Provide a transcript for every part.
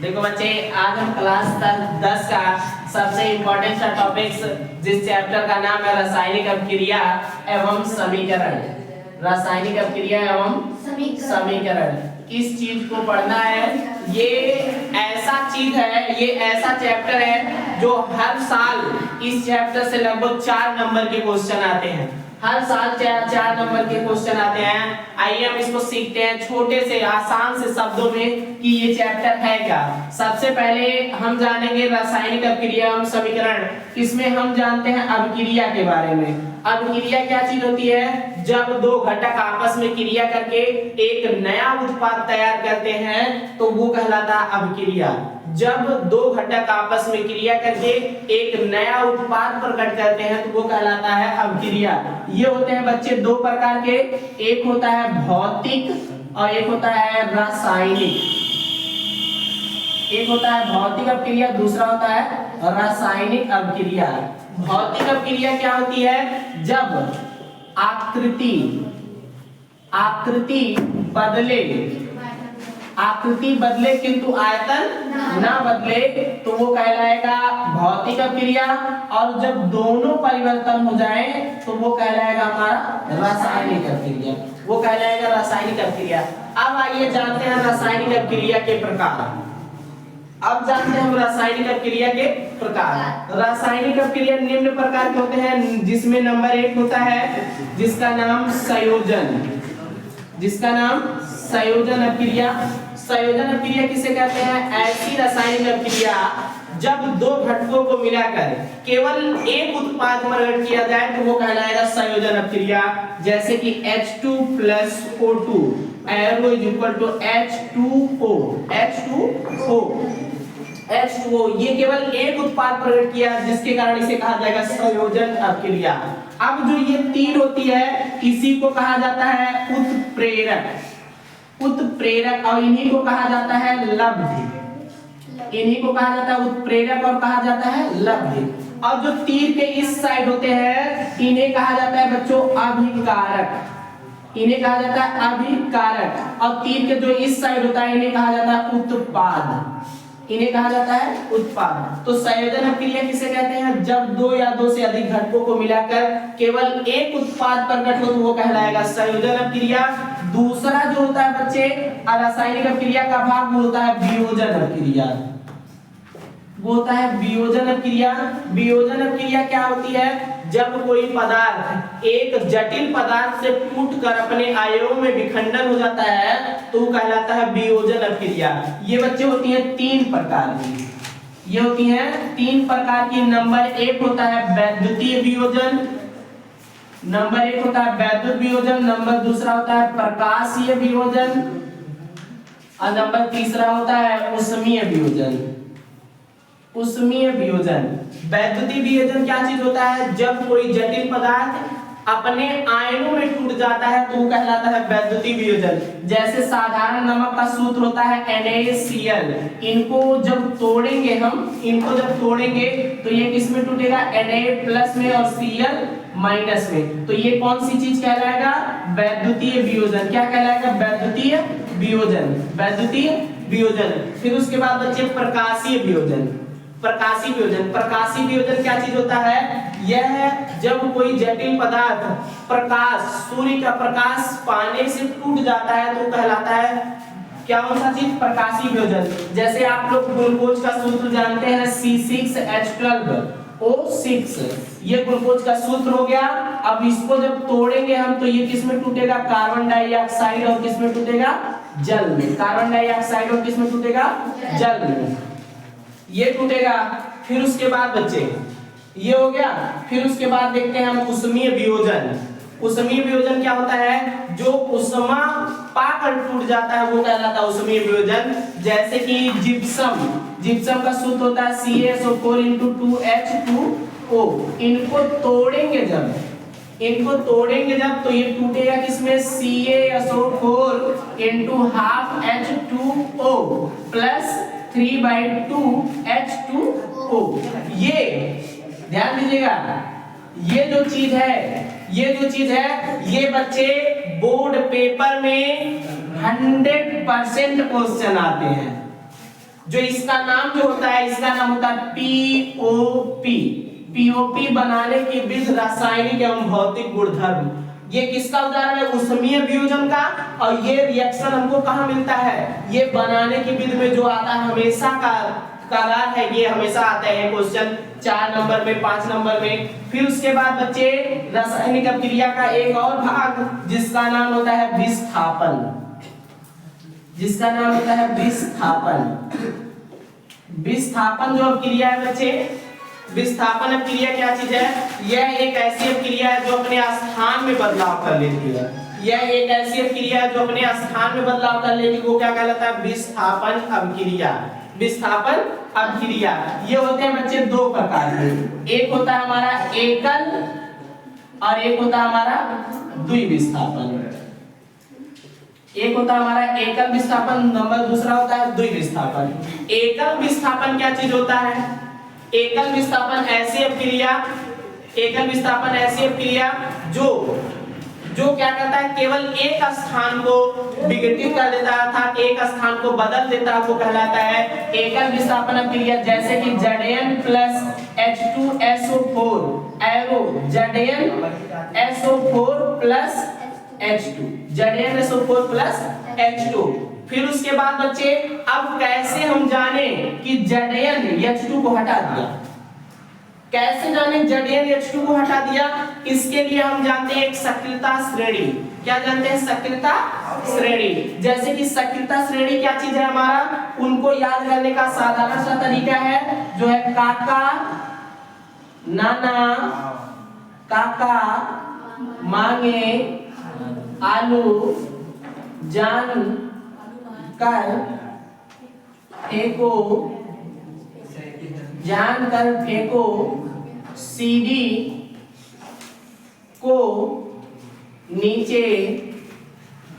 देखो बच्चे, आज हम क्लास 10 का सबसे इम्पोर्टेंट सा टॉपिक्स जिस चैप्टर का नाम है रासायनिक अभिक्रिया एवं समीकरण। रासायनिक अभिक्रिया एवं समीकरण इस चीज को पढ़ना है। ये ऐसा चीज है, ये ऐसा चैप्टर है जो हर साल इस चैप्टर से लगभग 4 नंबर के क्वेश्चन आते हैं। हर साल 4 नंबर के क्वेश्चन आते हैं। आइए हम इसको सीखते हैं छोटे से आसान से शब्दों में कि ये चैप्टर है क्या। सबसे पहले हम जानेंगे रासायनिक अभिक्रिया एवं समीकरण। इसमें हम जानते हैं अभिक्रिया के बारे में। अभिक्रिया क्या चीज होती है? जब दो घटक आपस में क्रिया करके एक नया उत्पाद तैयार करते हैं तो वो कहलाता है अभिक्रिया। जब दो घटक आपस में क्रिया करके एक नया उत्पाद प्रकट करते हैं तो वो कहलाता है अभिक्रिया। ये होते हैं बच्चे दो प्रकार के, एक होता है भौतिक और एक होता है रासायनिक। एक होता है भौतिक अभिक्रिया, दूसरा होता है रासायनिक अभिक्रिया। भौतिक अभिक्रिया क्या होती है? जब आकृति बदले किंतु आयतन ना बदले तो वो कहलाएगा भौतिक अभिक्रिया। और जब दोनों परिवर्तन हो जाए तो वो कहलाएगा हमारा रासायनिक अभिक्रिया। वो कहलाएगा रासायनिक अभिक्रिया। अब आइए जानते हैं रासायनिक अभिक्रिया के प्रकार। अब जानते हैं हम रासायनिक अभिक्रिया के प्रकार। रासायनिक अभिक्रिया निम्न प्रकार के होते हैं, जिसमें नंबर 1 होता है जिसका नाम संयोजन। जिसका नाम संयोजन अभिक्रिया। संयोजन अभिक्रिया किसे कहते हैं? ऐसी रासायनिक अभिक्रिया जब दो घटकों को मिलाकर केवल एक उत्पाद प्रकट किया जाए तो वो कहलाएगा संयोजन अभिक्रिया। जैसे कि H2 plus O2 arrow is equal to H2O। H2O ये केवल एक उत्पाद प्रकट किया जिसके कारण इसे कहा जाएगा संयोजन अभिक्रिया। अब जो ये तीन होती है इसी को कहा जाता है उत्प्रेरक। उत्प्रेरक और इन्हीं को कहा जाता है लब्धि। इन्हीं को कहा जाता है उत्प्रेरक और कहा जाता है लब्धि। और जो तीर के इस साइड होते हैं इन्हें कहा जाता है बच्चों अभिकारक। इन्हें कहा जाता है अभिकारक। और तीर के जो इस साइड होता है इन्हें कहा जाता है उत्पाद। इन्हें कहा जाता है उत्पाद। तो संयोजन अभिक्रिया किसे कहते हैं? जब दो या दो से अधिक घटकों को मिलाकर केवल एक उत्पाद प्रकट हो तो वो कहलाएगा संयोजन अभिक्रिया। दूसरा जो होता है बच्चे रासायनिक अभिक्रिया का भाग वो होता है वियोजन अभिक्रिया। वो होता है वियोजन अभिक्रिया। वियोजन अभिक्रिया क्या होती है? जब कोई पदार्थ एक जटिल पदार्थ से टूटकर अपने आयनों में विखंडन हो जाता है तो वो कहलाता है वियोजन अभिक्रिया। ये बच्चे होती है 3 प्रकार की। ये होती हैं 3 प्रकार की। नंबर 1 होता है वैद्युतीय वियोजन। नंबर 1 होता है वैद्युत वियोजन। नंबर दूसरा होता है प्रकाशीय वियोजन और नंबर तीसरा होता है उष्मीय वियोजन। उष्मीय वियोजन। वैद्युतीय वियोजन क्या चीज होता है? जब कोई जटिल पदार्थ अपने आयनों में टूट जाता है तो वो कहलाता है वैद्युतीय वियोजन। जैसे साधारण नमक का सूत्र होता है NaCl। इनको जब तोड़ेंगे तो ये किस में टूटेगा? Na+ में और Cl- में। तो ये कौन सी चीज कहलाएगा? वैद्युतीय वियोजन। क्या कहलाएगा? वैद्युतीय वियोजन। वैद्युतीय वियोजन। फिर उसके बाद बच्चे प्रकाशीय वियोजन। प्रकाशीय वियोजन। प्रकाशीय वियोजन क्या चीज होता है? यह है जब कोई जटिल पदार्थ प्रकाश, सूर्य का प्रकाश पाने से टूट जाता है तो कहलाता है क्या कौन सा चीज? प्रकाशीय वियोजन। जैसे आप लोग ग्लूकोज का सूत्र जानते हैं C6H12O6। ये ग्लूकोज का सूत्र हो गया। अब इसको जब तोड़ेंगे हम तो ये किस में टूटेगा? कार्बन डाइऑक्साइड और किस में टूटेगा? जल में। कार्बन डाइऑक्साइड और किस में टूटेगा? जल में। ये टूटेगा। फिर उसके बाद बच्चे ये हो गया। फिर उसके बाद देखते हैं हम उष्मीय वियोजन। उष्मीय वियोजन क्या होता है? जो उष्मा पाकर टूट जाता है वो कहलाता है उष्मीय वियोजन। जैसे कि जिप्सम का सूत्र होता है CaSO4 × 2H2O। इनको तोड़ेंगे जब तो ये टूटेगा किसमें? CaSO4 × ½ H2O plus 3/2 H2O। ये ध्यान दीजिएगा, ये जो चीज है ये बच्चे बोर्ड पेपर में 100% क्वेश्चन आते हैं। जो इसका नाम जो होता है, इसका नाम होता है पीओपी। पीओपी बनाने की विधि, रासायनिक एवं भौतिक गुणधर्म। ये किसका उदाहरण है? ऊष्मीय वियोजन का। और ये रिएक्शन हमको कहाँ मिलता है? ये बनाने की विधि में जो आता है हमेशा का कागार है, ये हमेशा आता है क्वेश्चन 4 नंबर में, 5 नंबर में। फिर उसके बाद बच्चे रासायनिक अभिक्रिया का एक और भाग जिसका नाम होता है विस्थापन, जिसका नाम होता है विस्थापन। विस्थापन जो अभिक्रिया है बच्चे, विस्थापन अभिक्रिया क्या चीज है? यह एक ऐसी अभिक्रिया है जो अपने स्थान में बदलाव कर लेती है। यह एक ऐसी अभिक्रिया है जो अपने स्थान में बदलाव कर लेती है, वो क्या कहलाता है? विस्थापन अभिक्रिया। विस्थापन अभिक्रिया ये होते हैं बच्चे दो प्रकार के, एक होता है हमारा एकल और एक होता है हमारा द्विविस्थापन। एक होता है हमारा एकल विस्थापन, नंबर दूसरा होता है द्विविस्थापन। एकल विस्थापन क्या चीज होता है? एकल विस्थापन ऐसी अभिक्रिया, एकल विस्थापन ऐसी अभिक्रिया जो क्या करता है? केवल एक स्थान को विघटित कर देता है, अर्थात एक स्थान को बदल देता है, वो कहलाता है एकल विस्थापन अभिक्रिया। जैसे कि Zn plus H2SO4, arrow ZnSO4 plus H2, ZnSO4 plus H2। फिर उसके बाद बच्चे अब कैसे हम जाने कि Zn H2 को हटा दिया? कैसे जाने Zn H2 को हटा दिया? इसके लिए हम जानते हैं एक सक्रियता श्रेणी। क्या जानते हैं? सक्रियता श्रेणी। जैसे कि सक्रियता श्रेणी क्या चीज है हमारा? उनको याद करने का साधारण सा तरीका है जो है काका, नाना, काका, मांगे, आलू, जान कर फेंको, जान कर फेंको, सीढ़ी को नीचे,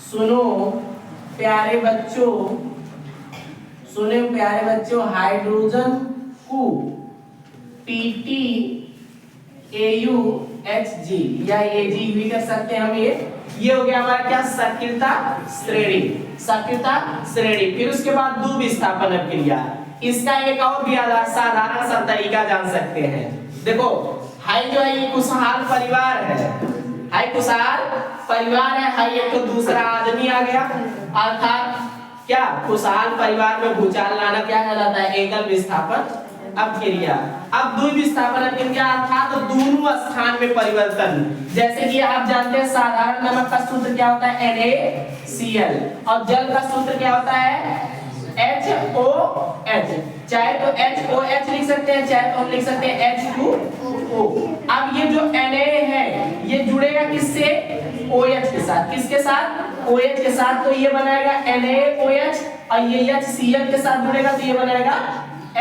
सुनो प्यारे बच्चों, सुने प्यारे बच्चों, हाइड्रोजन को PT AuHG या Ag भी कर सकते हैं हम। ये हो गया हमारा क्या? सक्रियता श्रेणी, सक्रियता श्रेणी। फिर उसके बाद द्विविस्थापन अभिक्रिया। इसका एक और भी साधारण सा तरीका जान सकते हैं। देखो हाई जो है ये खुशहाल परिवार है, हाई खुशहाल परिवार है, हाई एक तो दूसरा आदमी आ गया, अर्थात क्या? खुशहाल परिवार में भूचाल लाना क्या कहलाता है? एकल विस्थापन अभिक्रिया। अब द्विविस्थापन अभिक्रिया अर्थात दोनों स्थान में परिवर्तन। जैसे कि आप जानते हैं साधारण नमक का सूत्र क्या होता है? NaCl। और जल का सूत्र क्या होता है? HOH। चाहे तो HOH लिख सकते हैं, चाहे तो हम लिख सकते हैं H2O। अब ये जो Na है ये जुड़ेगा किससे? OH के साथ। किसके साथ? OH के साथ। तो ये बनाएगा NaOH और ये HCl के साथ जुड़ेगा तो ये बनाएगा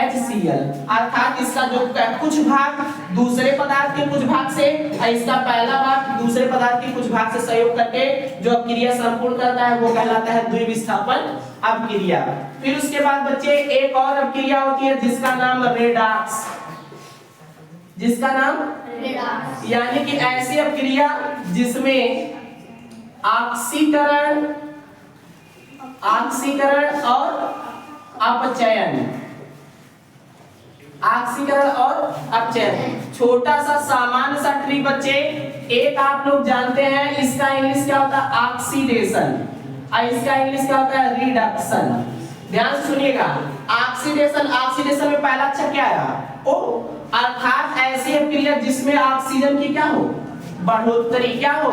HCl। अर्थात इसका जो कुछ भाग दूसरे पदार्थ के कुछ भाग से और इसका पहला भाग दूसरे पदार्थ के कुछ भाग से सहयोग करके जो अभिक्रिया संपूर्ण करता है वो कहलाता है द्विविस्थापन अभिक्रिया। फिर उसके बाद बच्चे एक और अभिक्रिया होती है जिसका नाम रेडॉक्स, जिसका नाम रेडॉक्स, यानी कि ऐसी अभिक्रिया जिसमें ऑक्सीकरण, ऑक्सीकरण और अपचयन, ऑक्सीकरण और अपचयन। छोटा सा सामान्य सा ट्रिक बच्चे, एक आप लोग जानते हैं इसका इंग्लिश क्या होता है? ऑक्सीडेशन, और इसका इंग्लिश क्या होता है? रिडक्शन। ध्यान से सुनिएगा, ऑक्सीडेशन, ऑक्सीडेशन में पहला अक्षर क्या आया? ओ। अर्थात ऐसी अभिक्रिया जिसमें ऑक्सीजन की क्या हो? बढ़ोतरी। क्या हो?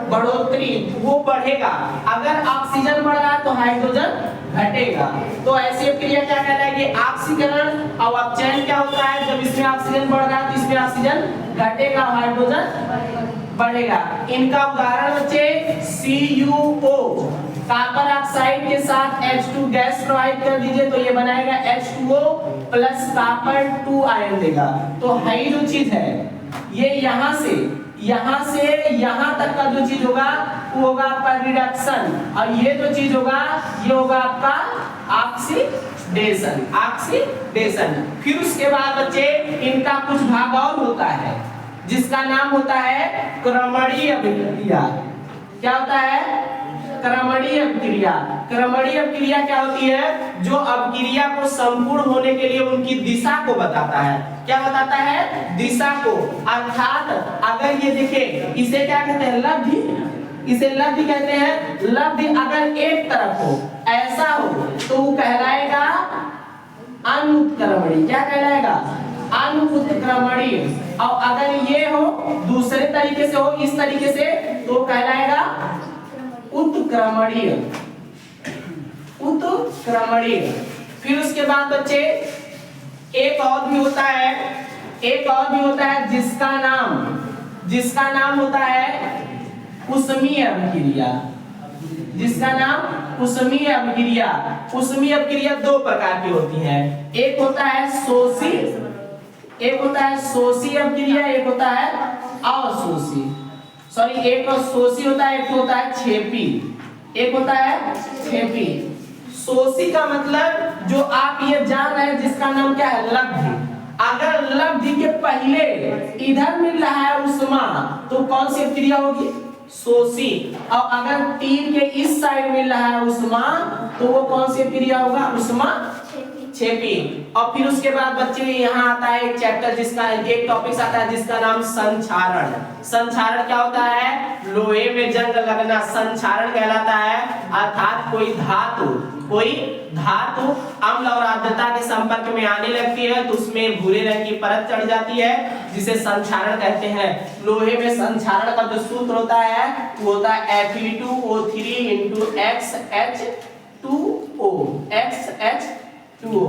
बढ़ोतरी, वो बढ़ेगा। अगर ऑक्सीजन बढ़ रहा है तो हाइड्रोजन घटेगा। तो ऐसी अभिक्रिया क्या कहलाएगी? ऑक्सीकरण। और अपचयन क्या होता है? जब इसमें ऑक्सीजन बढ़ रहा है तो इसमें ऑक्सीजन घटेगा, हाइड्रोजन बढ़ेगा। इनका उदाहरण बच्चे CuO, कॉपर ऑक्साइड के साथ H2 गैस प्रोवाइड कर दीजिए तो ये बनाएगा H2O प्लस कॉपर 2 आयन देगा। तो हाई जो चीज है ये यहाँ से यहाँ तक का जो चीज होगा वो होगा आपका रिडक्शन, और ये जो चीज होगा ये होगा आपका ऑक्सीडेशन, ऑक्सीडेशन। फिर उसके बाद बच्चे इनका कुछ भाग और होता है जिसका नाम होता है क्रमणीय अभिक्रिया। क्या होता है? क्रमणीय अभिक्रिया। क्रमणीय अभिक्रिया क्या होती है? जो अभिक्रिया को संपूर्ण होने के लिए उनकी दिशा को बताता है। क्या बताता है? दिशा को। अर्थात अगर ये देखे, इसे क्या कहते हैं? लब्धि। इसे लब्धि कहते हैं। लब्धि अगर एक तरफ हो, ऐसा हो, तो वो कहलाएगा अनुत्क्रमणीय। क्या कहलाएगा? अनुत्क्रमणीय। और अगर ये हो, दूसरे तरीके से हो, इस तरीके से, तो कहलाएगा उत्क्रमणीय। उत्क्रमणीय। फिर उसके बाद बच्चे एक और भी होता है, एक और भी होता है जिसका नाम होता है कुसमीय अभिक्रिया। जिसका नाम कुसमीय अभिक्रिया। कुसमीय अभिक्रिया दो प्रकार की होती है। एक होता है शोषी, एक होता है शोषी अभिक्रिया, एक होता है अशोषी। सॉरी, एक शोषी होता है, एक होता है छेपी। एक होता है छेपी। शोषी का मतलब जो आप ये जान रहे हैं, जिसका नाम क्या है? लब्धि। अगर लब्धि के पहले इधर मिल रहा है उष्मा, तो कौन सी अभिक्रिया होगी? शोषी। और अगर तीर के इस साइड मिल रहा है उष्मा, तो वो कौन सी अभिक्रिया होगा? उष्मा छेपी। और फिर उसके बाद बच्चे यहाँ आता है एक चैप्टर, जिसका एक टॉपिक आता है जिसका नाम संक्षारण। संक्षारण क्या होता है? लोहे में जंग लगना संक्षारण कहलाता है। अर्थात कोई धातु अम्ल और आर्द्रता के संपर्क में आने लगती है, तो उसमें भूरे रंग की परत चढ़ जाती है, जिसे संक्षारण कहते हैं। लोहे में संक्षारण का जो सूत्र होता है वो होता है Fe2O3 × XH2O। XH2O